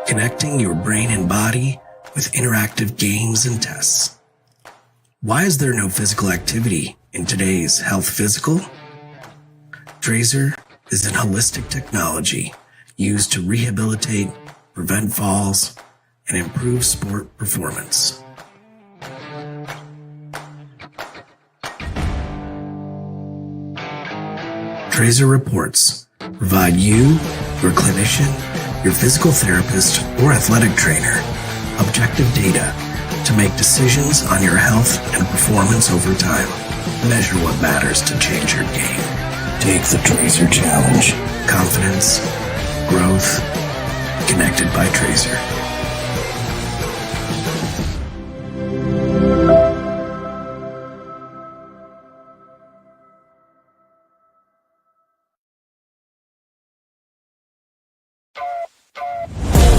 connecting your brain and body with interactive games and tests. Why is there no physical activity in today's health physical? Trazer is an holistic technology used to rehabilitate, prevent falls, and improve sport performance. Trazer reports provide you, your clinician, your physical therapist, or athletic trainer objective data to make decisions on your health and performance over time. Measure what matters to change your game. Take the Trazer Challenge. Confidence, growth, connected by Trazer.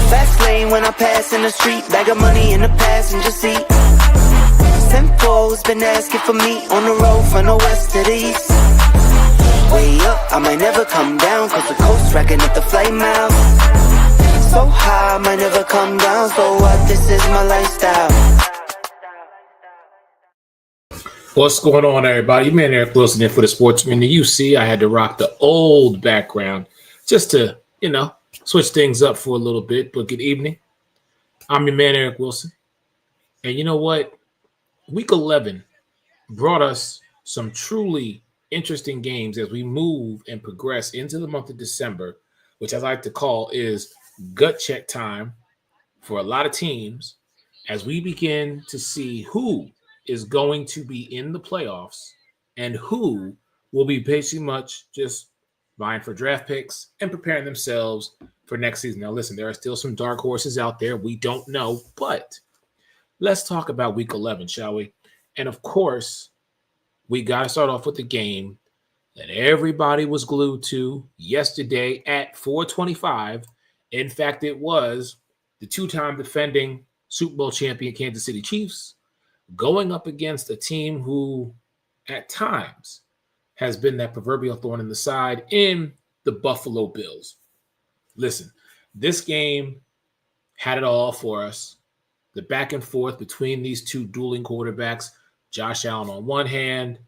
Fast lane when I pass in the street, bag of money in the passenger seat. Simcoe's been asking for me on the road from the west to the east. Way up, I might never come down, cause the coast racking up the flight miles. So high, I might never come down, so what, this is my lifestyle. What's going on, everybody? Man, Eric Wilson in for the Sportsman. You see, I had to rock the old background just to, switch things up for a little bit. But good evening. I'm your man, Eric Wilson. And you know what? Week 11 brought us some truly interesting games as we move and progress into the month of December, which I like to call is gut check time for a lot of teams as we begin to see who is going to be in the playoffs and who will be basically much just vying for draft picks and preparing themselves for next season. Now, listen, there are still some dark horses out there. We don't know, but let's talk about week 11, shall we? And of course, we got to start off with the game that everybody was glued to yesterday at 4:25. In fact, it was the two-time defending Super Bowl champion Kansas City Chiefs going up against a team who at times has been that proverbial thorn in the side in the Buffalo Bills. Listen, this game had it all for us. The back and forth between these two dueling quarterbacks, Josh Allen on one hand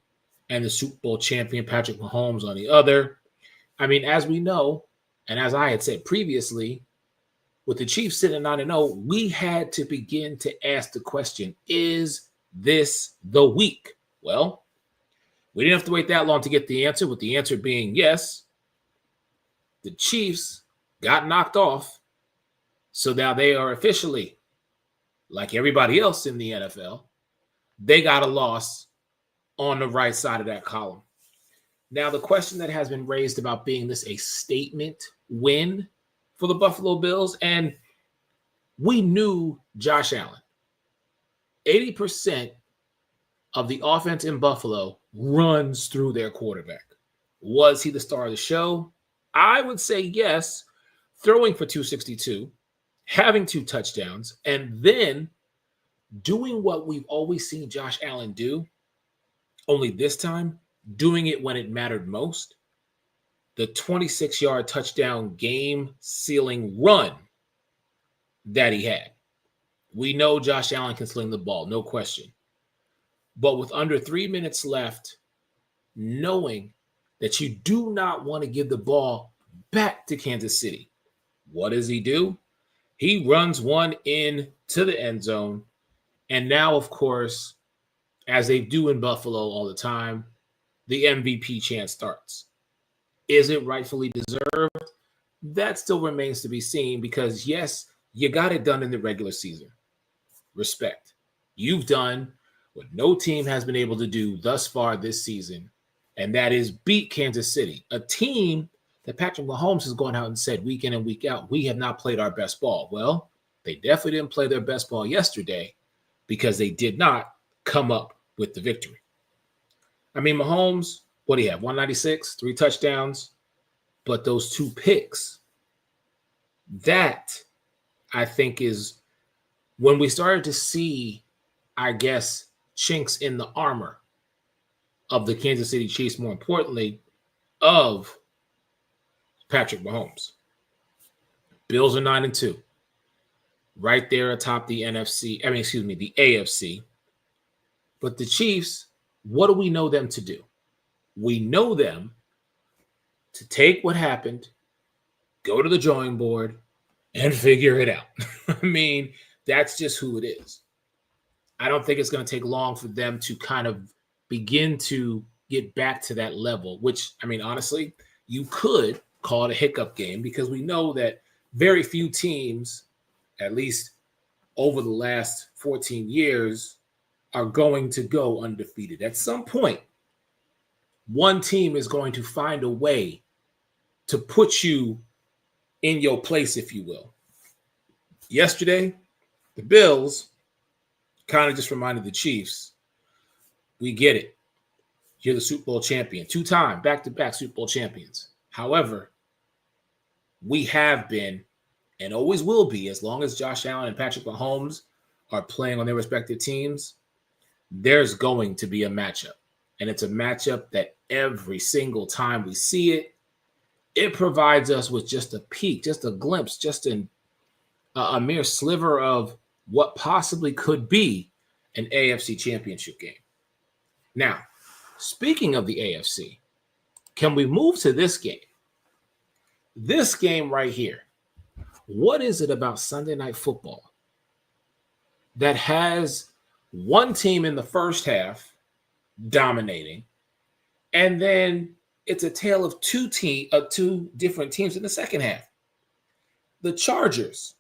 and the Super Bowl champion Patrick Mahomes on the other. I mean, as we know, and as I had said previously, with the Chiefs sitting 9-0, we had to begin to ask the question, is this the week? Well, we didn't have to wait that long to get the answer, with the answer being yes. The Chiefs got knocked off, so now they are officially, like everybody else in the NFL, they got a loss on the right side of that column. Now, the question that has been raised about being this a statement win for the Buffalo Bills, and we knew Josh Allen. 80% of the offense in Buffalo runs through their quarterback. Was he the star of the show? I would say yes, throwing for 262, having 2 touchdowns, and then doing what we've always seen Josh Allen do, only this time doing it when it mattered most. The 26-yard touchdown game-sealing run that he had. We know Josh Allen can sling the ball, no question. But with under 3 minutes left, knowing that you do not want to give the ball back to Kansas City, what does he do? He runs one into the end zone. And now, of course, as they do in Buffalo all the time, the MVP chant starts. Is it rightfully deserved? That still remains to be seen because, yes, you got it done in the regular season. Respect. You've done what no team has been able to do thus far this season, and that is beat Kansas City, a team that Patrick Mahomes has gone out and said week in and week out, we have not played our best ball. Well, they definitely didn't play their best ball yesterday because they did not come up with the victory. I mean, Mahomes, what do you have? 196, 3 touchdowns, but those 2 picks, that I think is when we started to see, I guess, chinks in the armor of the Kansas City Chiefs, more importantly, of Patrick Mahomes. Bills are 9-2. right there atop the the AFC. But the Chiefs, what do we know them to do? We know them to take what happened, go to the drawing board, and figure it out. I mean, that's just who it is. I don't think it's going to take long for them to kind of begin to get back to that level, which, I mean, honestly, you could call it a hiccup game because we know that very few teams, at least over the last 14 years, are going to go undefeated. At some point, one team is going to find a way to put you in your place, if you will. Yesterday, the Bills kind of just reminded the Chiefs, we get it. You're the Super Bowl champion, 2-time back-to-back Super Bowl champions. However, we have been and always will be, as long as Josh Allen and Patrick Mahomes are playing on their respective teams, there's going to be a matchup. And it's a matchup that every single time we see it, it provides us with just a peek, just a glimpse, just a mere sliver of what possibly could be an AFC championship game. Now, speaking of the AFC, can we move to this game? This game right here. What is it about Sunday Night Football that has one team in the first half dominating, and then it's a tale of two different teams in the second half? The Chargers,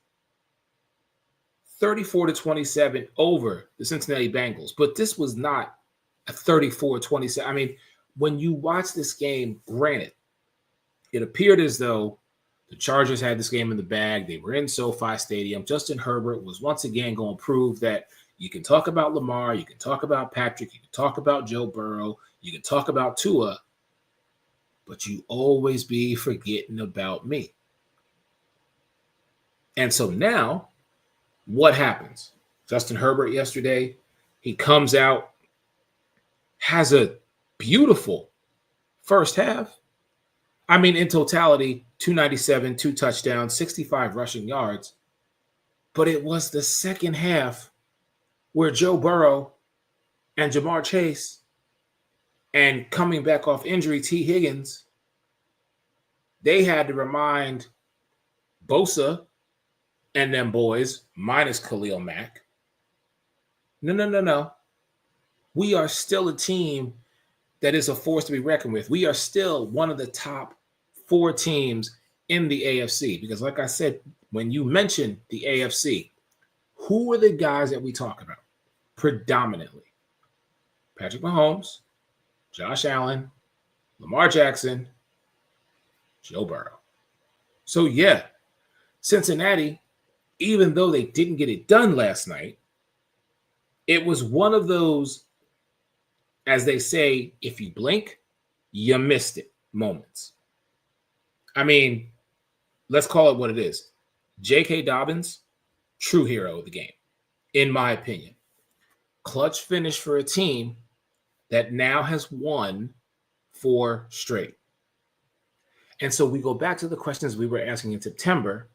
34-27 over the Cincinnati Bengals, but this was not a 34-27. I mean, when you watch this game, granted, it appeared as though the Chargers had this game in the bag. They were in SoFi Stadium. Justin Herbert was once again going to prove that you can talk about Lamar, you can talk about Patrick, you can talk about Joe Burrow, you can talk about Tua, but you always be forgetting about me. And so now, what happens? Justin Herbert yesterday, he comes out, has a beautiful first half. I mean, in totality, 297, 2 touchdowns, 65 rushing yards. But it was the second half where Joe Burrow and Jamar Chase, and coming back off injury, T. Higgins, they had to remind Bosa and them boys, minus Khalil Mack, no. We are still a team that is a force to be reckoned with. We are still one of the top 4 teams in the AFC. Because like I said, when you mention the AFC, who are the guys that we talk about? Predominantly Patrick Mahomes, Josh Allen, Lamar Jackson, Joe Burrow. So yeah, Cincinnati, even though they didn't get it done last night, it was one of those, as they say, if you blink, you missed it moments. I mean, let's call it what it is. J.K. Dobbins, true hero of the game, in my opinion. Clutch finish for a team that now has won 4 straight. And so we go back to the questions we were asking in September.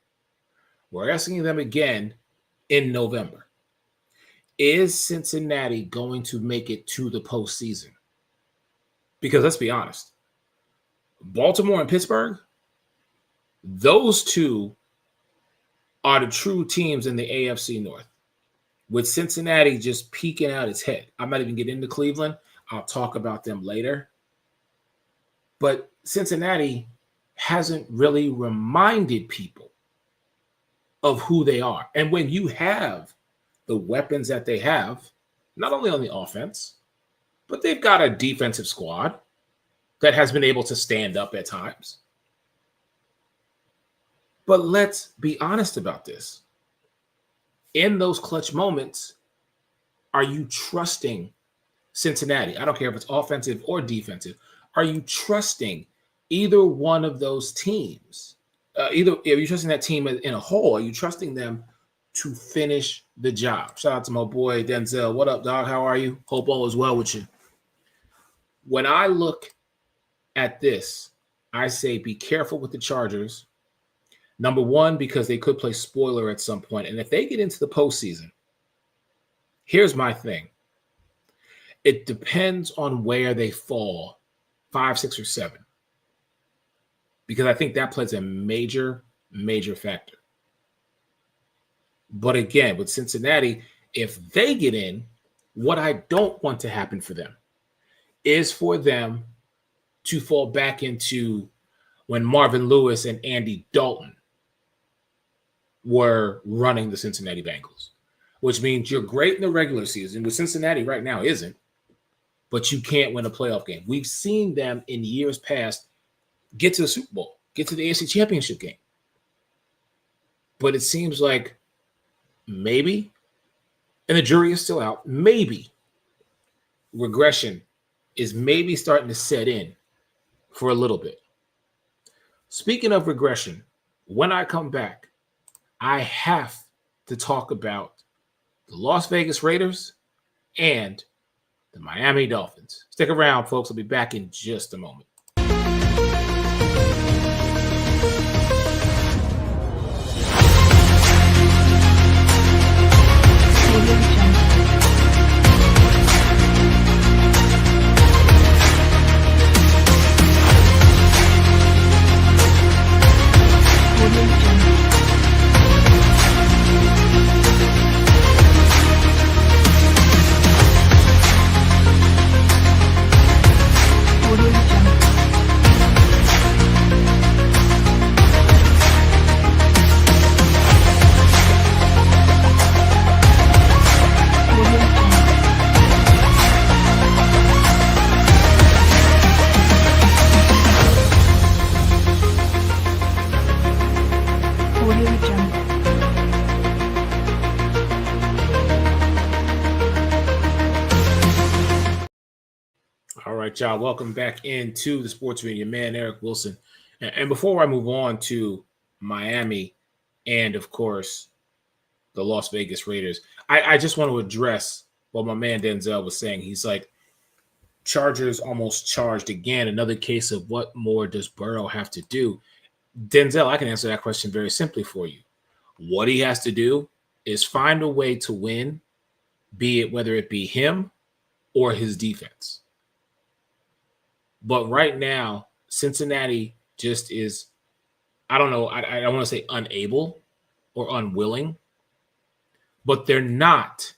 We're asking them again in November. Is Cincinnati going to make it to the postseason? Because let's be honest, Baltimore and Pittsburgh, those two are the true teams in the AFC North, with Cincinnati just peeking out its head. I'm not even getting into Cleveland. I'll talk about them later. But Cincinnati hasn't really reminded people of who they are. And when you have the weapons that they have, not only on the offense, but they've got a defensive squad that has been able to stand up at times. But let's be honest about this. In those clutch moments, are you trusting Cincinnati? I don't care if it's offensive or defensive. Are you trusting either one of those teams? Are you trusting that team in a whole? Are you trusting them to finish the job? Shout out to my boy Denzel. What up, dog? How are you? Hope all is well with you. When I look at this, I say be careful with the Chargers. Number one, because they could play spoiler at some point. And if they get into the postseason, here's my thing. It depends on where they fall, 5, 6, or 7. Because I think that plays a major, major factor. But again, with Cincinnati, if they get in, what I don't want to happen for them is for them to fall back into when Marvin Lewis and Andy Dalton were running the Cincinnati Bengals, which means you're great in the regular season, which Cincinnati right now isn't, but you can't win a playoff game. We've seen them in years past get to the Super Bowl, get to the AFC Championship game. But it seems like maybe, and the jury is still out, maybe regression is maybe starting to set in for a little bit. Speaking of regression, when I come back, I have to talk about the Las Vegas Raiders and the Miami Dolphins. Stick around, folks. I'll be back in just a moment. All right, y'all. Welcome back into the Sports Media. Man, Eric Wilson. And before I move on to Miami and, of course, the Las Vegas Raiders, I just want to address what my man Denzel was saying. He's like, Chargers almost charged again. Another case of what more does Burrow have to do? Denzel, I can answer that question very simply for you. What he has to do is find a way to win, be it whether it be him or his defense. But right now, Cincinnati just is, I don't know, I don't want to say unable or unwilling, but they're not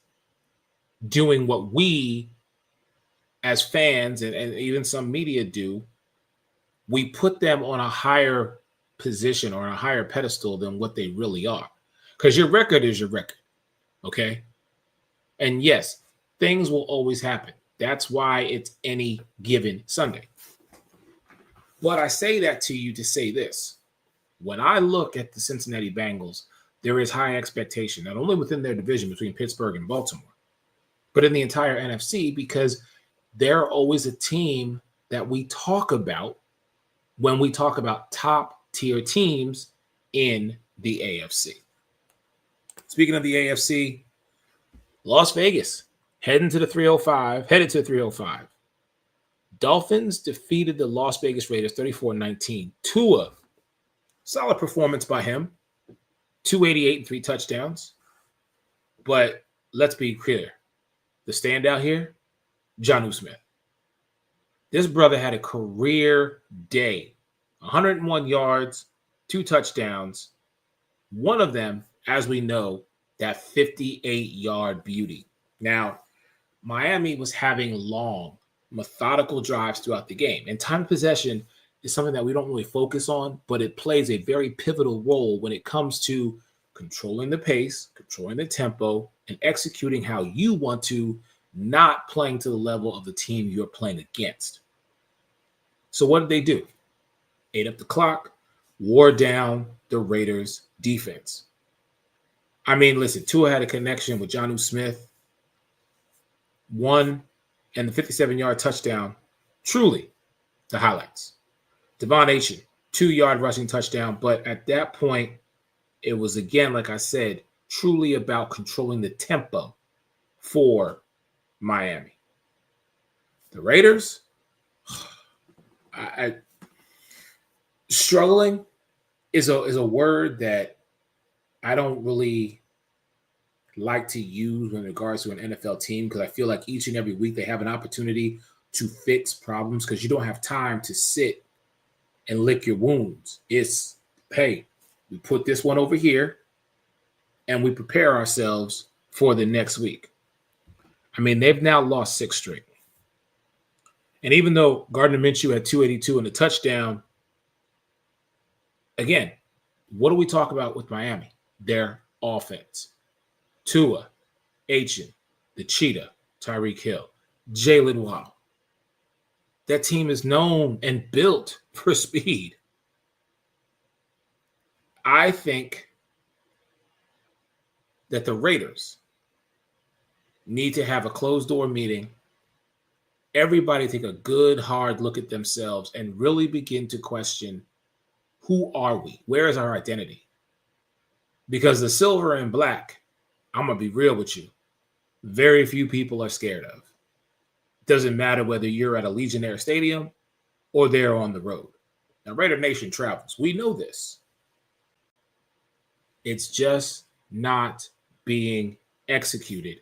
doing what we as fans and even some media do. We put them on a higher position or on a higher pedestal than what they really are. Because your record is your record, okay? And yes, things will always happen. That's why it's any given Sunday. But I say that to you to say this. When I look at the Cincinnati Bengals, there is high expectation, not only within their division between Pittsburgh and Baltimore, but in the entire NFC, because they're always a team that we talk about when we talk about top-tier teams in the AFC. Speaking of the AFC, Las Vegas headed to the 305. Dolphins defeated the Las Vegas Raiders 34-19. Tua, solid performance by him, 288 and 3 touchdowns. But let's be clear, the standout here, Jonnu Smith. This brother had a career day, 101 yards, 2 touchdowns. One of them, as we know, that 58-yard beauty. Now, Miami was having long, methodical drives throughout the game. And time of possession is something that we don't really focus on, but it plays a very pivotal role when it comes to controlling the pace, controlling the tempo, and executing how you want to, not playing to the level of the team you're playing against. So what did they do? Ate up the clock, wore down the Raiders' defense. I mean, listen, Tua had a connection with Jonnu Smith. One and the 57-yard touchdown, truly the highlights. Devon Achane, 2-yard rushing touchdown. But at that point, it was, again, like I said, truly about controlling the tempo for Miami. The Raiders, struggling, is a word that I don't really like to use in regards to an NFL team, because I feel like each and every week they have an opportunity to fix problems, because you don't have time to sit and lick your wounds. It's, hey, we put this one over here and we prepare ourselves for the next week. I mean, they've now lost 6 straight. And even though Gardner Minshew had 282 and a touchdown, again, what do we talk about with Miami? Their offense. Tua, Achane, the Cheetah, Tyreek Hill, Jalen Waddle. That team is known and built for speed. I think that the Raiders need to have a closed-door meeting. Everybody take a good, hard look at themselves and really begin to question, who are we? Where is our identity? Because the silver and black, I'm going to be real with you, very few people are scared of. It doesn't matter whether you're at a Legionnaire Stadium or they're on the road. Now, Raider Nation travels. We know this. It's just not being executed.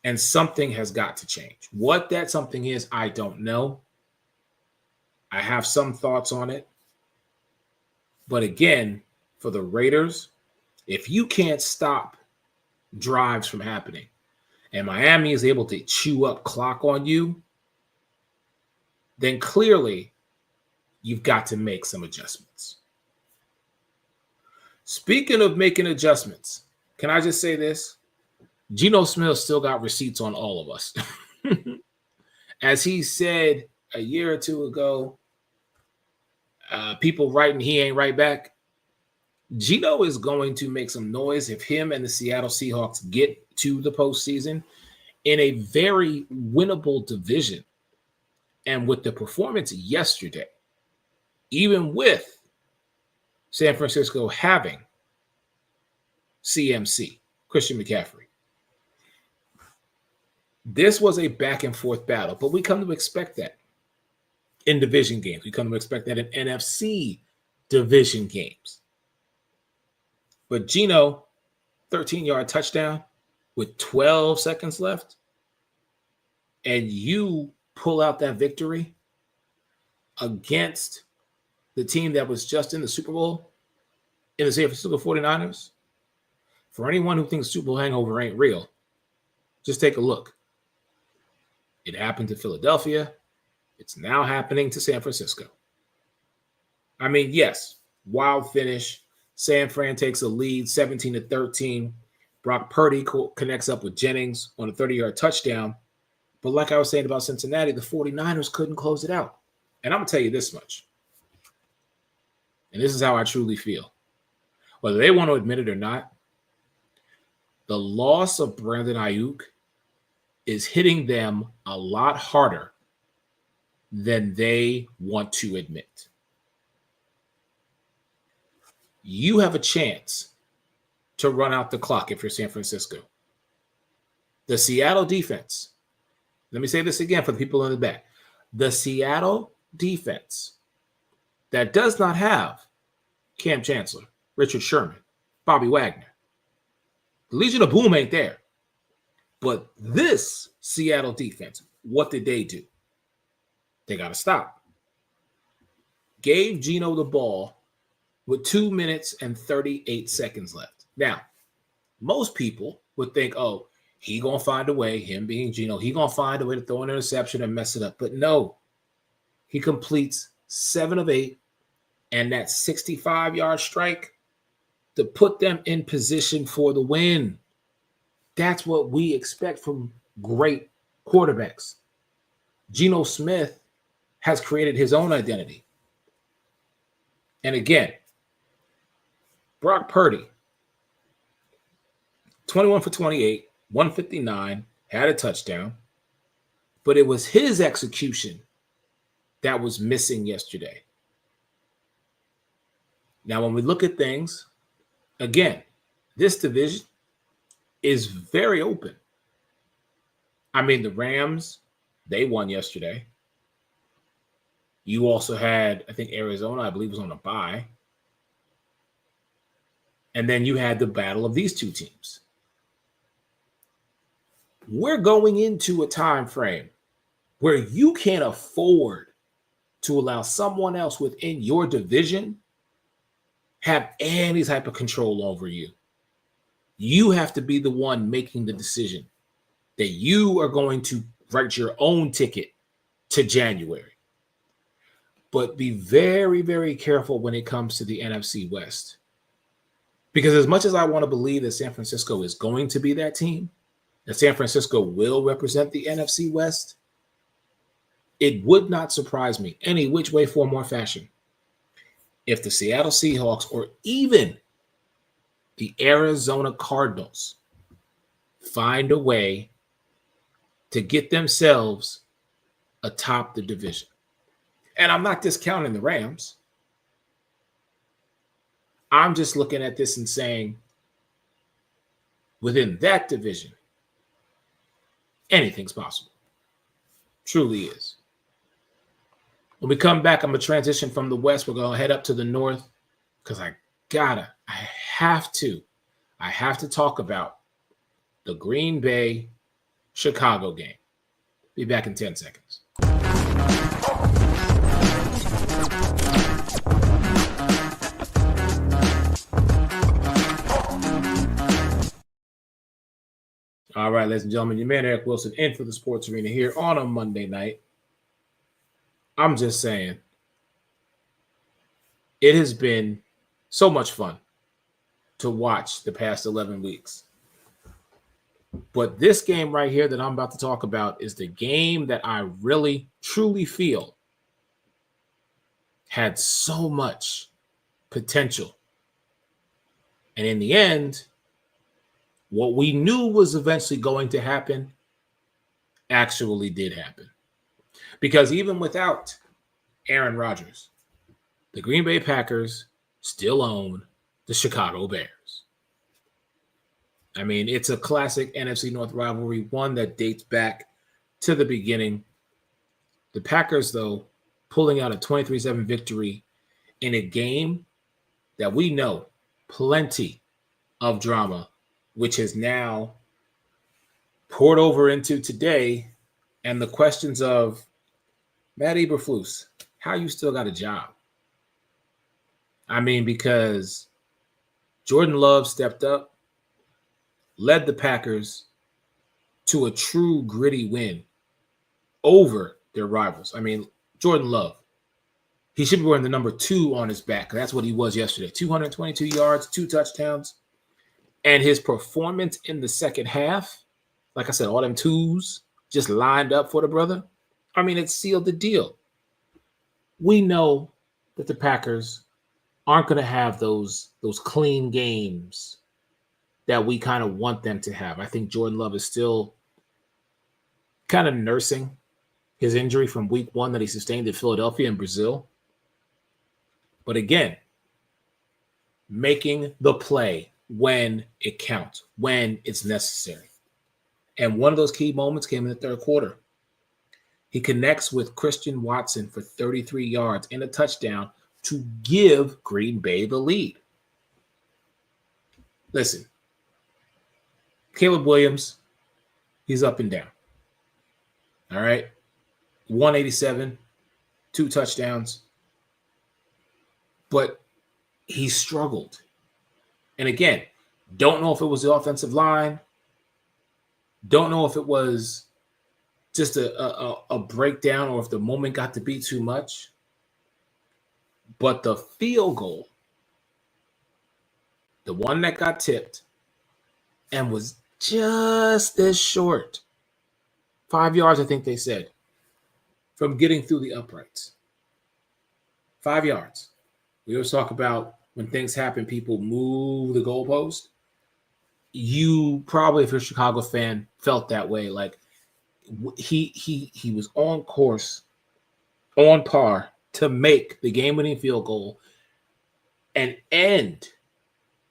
And something has got to change. What that something is, I don't know. I have some thoughts on it. But again, for the Raiders, if you can't stop drives from happening and Miami is able to chew up clock on you, then clearly you've got to make some adjustments. Speaking of making adjustments, can I just say this? Geno Smith still got receipts on all of us. As he said a year or two ago, people writing he ain't right back. Geno is going to make some noise if him and the Seattle Seahawks get to the postseason in a very winnable division. And with the performance yesterday, even with San Francisco having CMC, Christian McCaffrey, this was a back and forth battle, but we come to expect that in division games. We come to expect that in NFC division games. But Geno, 13-yard touchdown with 12 seconds left, and you pull out that victory against the team that was just in the Super Bowl, in the San Francisco 49ers. For anyone who thinks Super Bowl hangover ain't real, just take a look. It happened to Philadelphia. It's now happening to San Francisco. I mean, yes, wild finish. San Fran takes a lead, 17-13. Brock Purdy connects up with Jennings on a 30-yard touchdown. But like I was saying about Cincinnati, the 49ers couldn't close it out. And I'm going to tell you this much. And this is how I truly feel. Whether they want to admit it or not, the loss of Brandon Ayuk is hitting them a lot harder than they want to admit. You have a chance to run out the clock if you're San Francisco. The Seattle defense, let me say this again for the people in the back. The Seattle defense that does not have Cam Chancellor, Richard Sherman, Bobby Wagner. The Legion of Boom ain't there. But this Seattle defense, what did they do? They got to stop. Gave Geno the ball with 2 minutes and 38 seconds left. Now, most people would think, oh, he going to find a way, him being Geno, he going to find a way to throw an interception and mess it up. But no, he completes 7 of 8, and that 65-yard strike to put them in position for the win. That's what we expect from great quarterbacks. Geno Smith has created his own identity. And again, Brock Purdy, 21 for 28, 159, had a touchdown, but it was his execution that was missing yesterday. Now, when we look at things, again, this division is very open. I mean, the Rams, they won yesterday. You also had, I think, Arizona, I believe, was on a bye. And then you had the battle of these two teams. We're going into a time frame where you can't afford to allow someone else within your division have any type of control over you. You have to be the one making the decision that you are going to write your own ticket to January. But be very, very careful when it comes to the NFC West. Because as much as I want to believe that San Francisco is going to be that team, that San Francisco will represent the NFC West, it would not surprise me any which way, form, or fashion if the Seattle Seahawks or even the Arizona Cardinals find a way to get themselves atop the division. And I'm not discounting the Rams. I'm just looking at this and saying, within that division, anything's possible. Truly is. When we come back, I'm going to transition from the West. We're going to head up to the North because I have to talk about the Green Bay Chicago game. Be back in 10 seconds. All right, ladies and gentlemen, your man Eric Wilson in for the Sports Arena here on a Monday night. I'm just saying, it has been so much fun to watch the past 11 weeks. But this game right here that I'm about to talk about is the game that I really, truly feel had so much potential. And in the end, what we knew was eventually going to happen actually did happen. Because even without Aaron Rodgers, the Green Bay Packers still own the Chicago Bears. I mean, it's a classic NFC North rivalry, one that dates back to the beginning. The Packers, though, pulling out a 23-7 victory in a game that we know plenty of drama, which has now poured over into today and the questions of, Matt Eberflus, how you still got a job? I mean, because Jordan Love stepped up, led the Packers to a true gritty win over their rivals. I mean, Jordan Love, he should be wearing the number 2 on his back. That's what he was yesterday. 222 yards, 2 touchdowns. And his performance in the second half, like I said, all them twos just lined up for the brother. I mean, it sealed the deal. We know that the Packers aren't going to have those clean games that we kind of want them to have. I think Jordan Love is still kind of nursing his injury from week 1 that he sustained in Philadelphia and Brazil. But again, making the play when it counts, when it's necessary. And one of those key moments came in the third quarter. He connects with Christian Watson for 33 yards and a touchdown to give Green Bay the lead. Listen, Caleb Williams, he's up and down. All right. 187, 2 touchdowns. But he struggled. And again, don't know if it was the offensive line. Don't know if it was just a breakdown or if the moment got to be too much. But the field goal, the one that got tipped and was just as short, 5 yards, I think they said, from getting through the uprights. 5 yards. We always talk about when things happen, people move the goalpost. You probably, if you're a Chicago fan, felt that way. Like he was on course, on par to make the game-winning field goal and end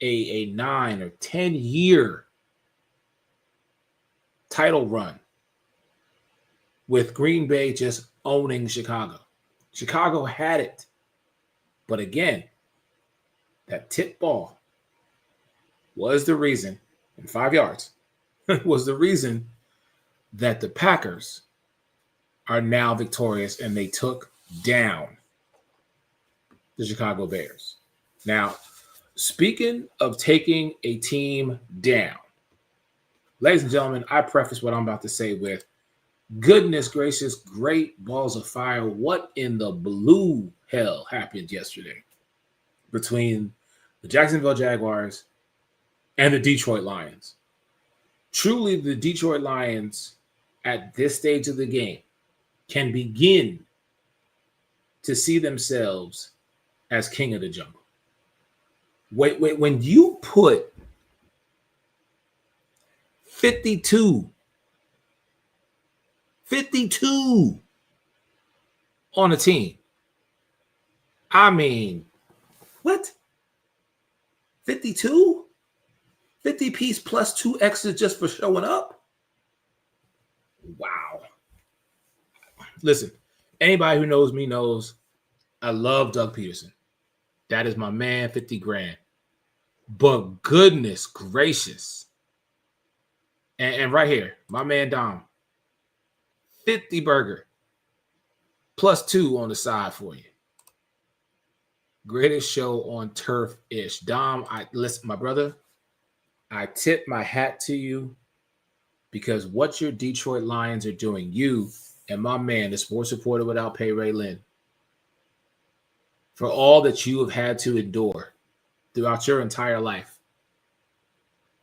a 9 or 10 year title run with Green Bay just owning Chicago. Chicago had it. But again, that tip ball was the reason, in 5 yards, was the reason that the Packers are now victorious and they took down the Chicago Bears. Now, speaking of taking a team down, ladies and gentlemen, I preface what I'm about to say with goodness gracious, great balls of fire. What in the blue hell happened yesterday between the Jacksonville Jaguars and the Detroit Lions? Truly, the Detroit Lions at this stage of the game can begin to see themselves as king of the jungle. Wait, when you put 52 on a team, I mean, what? 52? 50 piece plus 2 extras just for showing up? Wow. Listen, anybody who knows me knows I love Doug Peterson. That is my man, 50 grand. But goodness gracious. And right here, my man Dom, 50 burger plus 2 on the side for you. Greatest show on turf-ish. Dom, listen, my brother, I tip my hat to you because what your Detroit Lions are doing, you and my man, the sports reporter without pay, Ray Lynn, for all that you have had to endure throughout your entire life,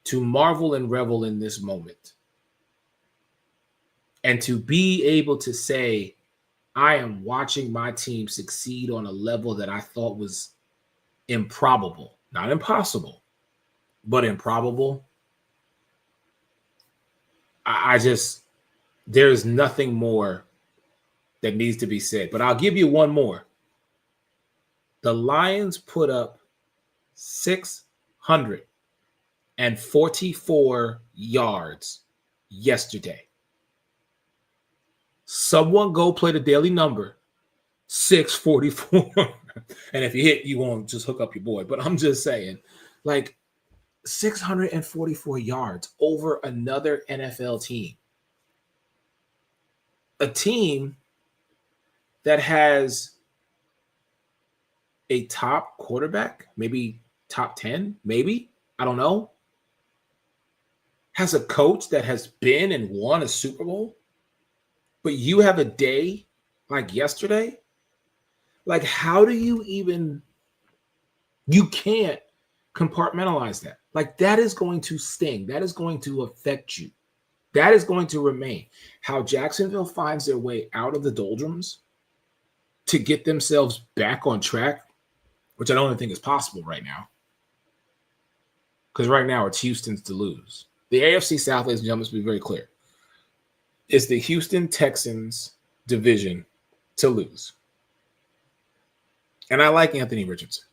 to marvel and revel in this moment, and to be able to say, I am watching my team succeed on a level that I thought was improbable, not impossible, but improbable. I just, there's nothing more that needs to be said. But I'll give you one more. The Lions put up 644 yards yesterday. Someone go play the daily number, 644. And if you hit, you won't just hook up your boy. But I'm just saying, like 644 yards over another NFL team. A team that has a top quarterback, maybe top 10, maybe, I don't know. Has a coach that has been and won a Super Bowl. But you have a day like yesterday? Like, how do you even, you can't compartmentalize that. Like, that is going to sting. That is going to affect you. That is going to remain. How Jacksonville finds their way out of the doldrums to get themselves back on track, which I don't even think is possible right now. Because right now it's Houston's to lose. The AFC South, ladies and gentlemen, let's be very clear. It's the Houston Texans division to lose. And I like Anthony Richardson.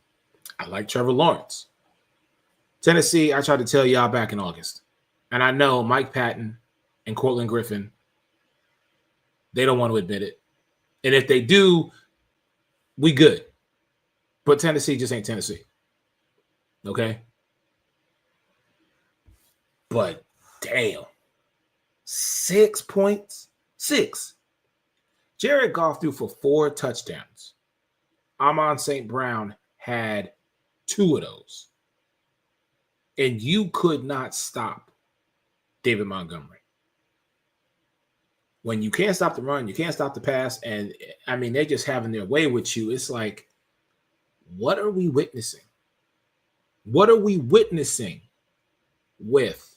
I like Trevor Lawrence. Tennessee, I tried to tell y'all back in August. And I know Mike Patton and Cortland Griffin, they don't want to admit it. And if they do, we good. But Tennessee just ain't Tennessee. Okay? But damn. 6 points? 6. Jared Goff threw for 4 touchdowns. Amon St. Brown had 2 of those. And you could not stop David Montgomery. When you can't stop the run, you can't stop the pass, and I mean, they're just having their way with you. It's like, what are we witnessing? What are we witnessing with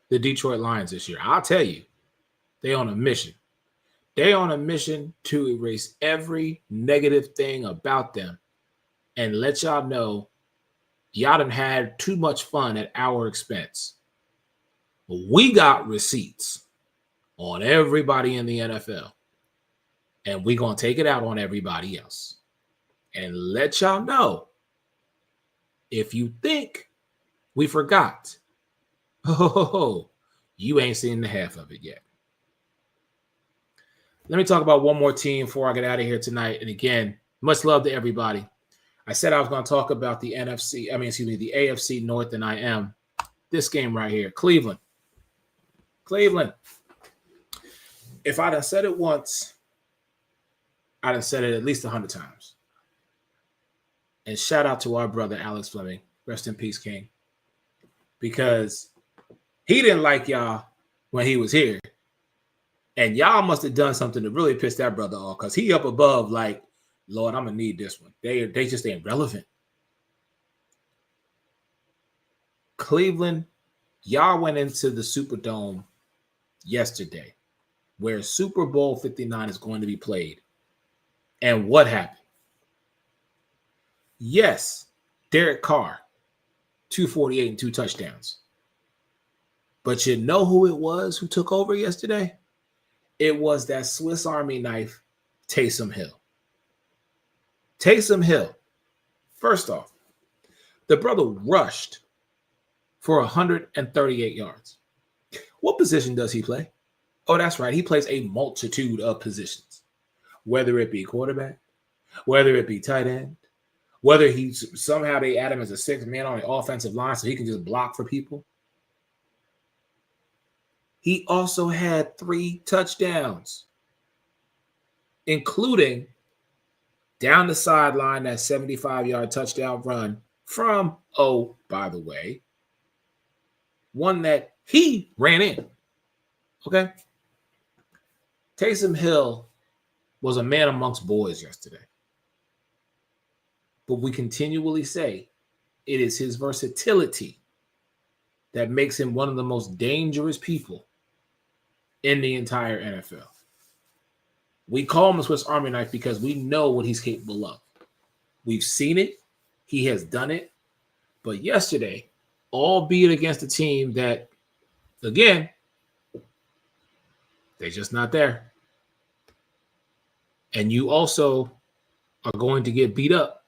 the Detroit Lions this year? I'll tell you, they're on a mission. They're on a mission to erase every negative thing about them and let y'all know y'all done had too much fun at our expense. We got receipts on everybody in the NFL, and we're going to take it out on everybody else and let y'all know, if you think we forgot, you ain't seen the half of it yet. Let me talk about one more team before I get out of here tonight. And again, much love to everybody. I said I was going to talk about the the AFC North, and I am. This game right here, Cleveland. If I'd have said it once, I'd have said it at least 100 times. And shout out to our brother, Alex Fleming. Rest in peace, King. Because he didn't like y'all when he was here. And y'all must have done something to really piss that brother off, because he up above like, Lord, I'm going to need this one. They just ain't relevant. Cleveland, y'all went into the Superdome yesterday, where Super Bowl 59 is going to be played. And what happened? Yes, Derek Carr, 248 and 2 touchdowns. But you know who it was who took over yesterday? It was that Swiss Army knife, Taysom Hill. Taysom Hill, first off, the brother rushed for 138 yards. What position does he play? Oh, that's right. He plays a multitude of positions, whether it be quarterback, whether it be tight end, whether somehow they add him as a sixth man on the offensive line so he can just block for people. He also had 3 touchdowns, including down the sideline, that 75-yard touchdown run from, oh, by the way, one that he ran in. Okay? Taysom Hill was a man amongst boys yesterday. But we continually say it is his versatility that makes him one of the most dangerous people in the entire NFL. We call him a Swiss Army knife because we know what he's capable of. We've seen it. He has done it. But yesterday, albeit against a team that, again, they're just not there. And you also are going to get beat up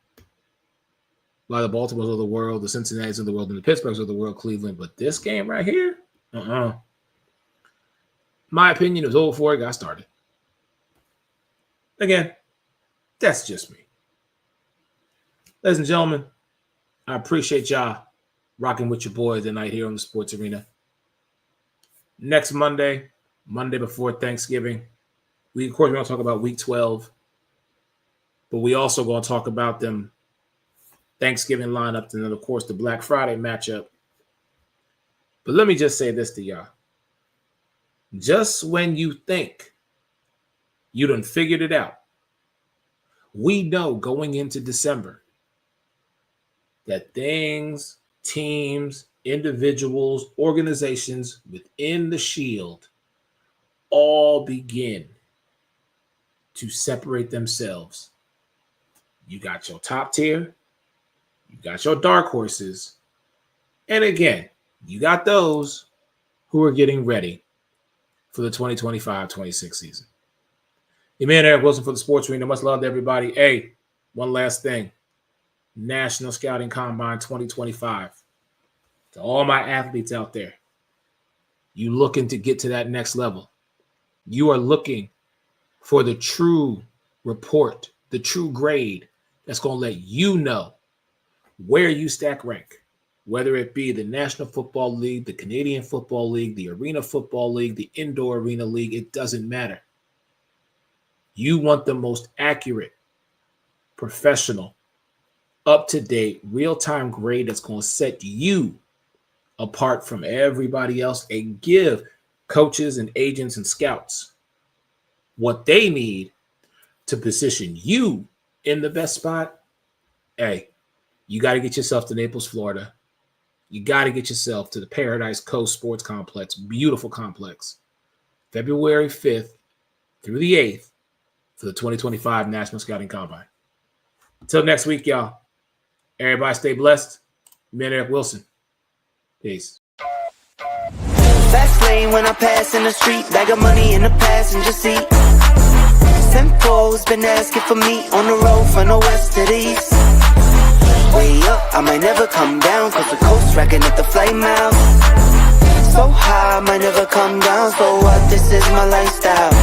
by the Baltimores of the world, the Cincinnatis of the world, and the Pittsburghs of the world, Cleveland. But this game right here, my opinion, it was over before it got started. Again, that's just me. Ladies and gentlemen, I appreciate y'all rocking with your boys tonight here on the Sports Arena. Next Monday before Thanksgiving, we're going to talk about Week 12, but we also going to talk about them Thanksgiving lineups and then, of course, the Black Friday matchup. But let me just say this to y'all. Just when you think you done figured it out, we know going into December that things, teams, individuals, organizations within the Shield all begin to separate themselves. You got your top tier, you got your dark horses, and again, you got those who are getting ready for the 2025-26 season. Your man Eric Wilson for the Sports Arena. Much love to everybody. Hey, one last thing. National Scouting Combine 2025. To all my athletes out there, you looking to get to that next level. You are looking for the true report, the true grade that's going to let you know where you stack rank, whether it be the National Football League, the Canadian Football League, the Arena Football League, the Indoor Arena League. It doesn't matter. You want the most accurate, professional, up-to-date, real-time grade that's going to set you apart from everybody else and give coaches and agents and scouts what they need to position you in the best spot. Hey, you got to get yourself to Naples, Florida. You got to get yourself to the Paradise Coast Sports Complex, beautiful complex, February 5th through the 8th for the 2025 National Scouting Combine. Until next week, y'all. Everybody stay blessed. Man, Eric Wilson. Peace. Fast lane when I pass in the street, bag of money in the passenger seat. Simcoe's been asking for me on the road from the west to the east. Way up, I might never come down, cause the coast racking at the flight miles. So high, I might never come down, so what, this is my lifestyle.